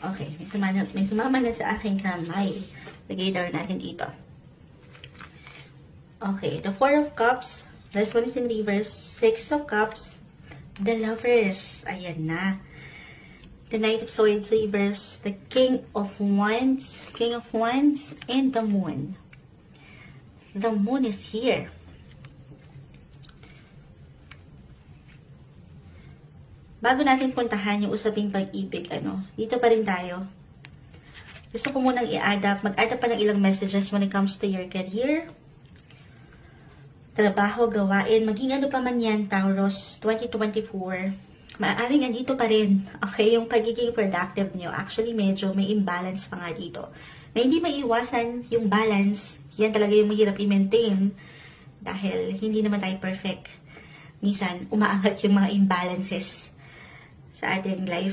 Okay, may sumama na sa aking kamay. Lagay daw natin dito. Okay, the Four of Cups. This one is in reverse. Six of Cups. The Lovers. Ayan na. The Knight of Swords reverse. The King of Wands. King of Wands. And the Moon. The Moon is here. Bago natin puntahan yung usaping pag-ibig, dito pa rin tayo. Gusto ko munang mag-add up pa ng ilang messages when it comes to your career, trabaho, gawain, maging ano pa man yan, Taurus, 2024, maaaring andito pa rin, okay, yung pagiging productive nyo. Actually, medyo may imbalance pa nga dito. Na hindi maiiwasan yung balance, yan talaga yung mahirap i-maintain dahil hindi naman tayo perfect. Minsan, umaangat yung mga imbalances sa ating life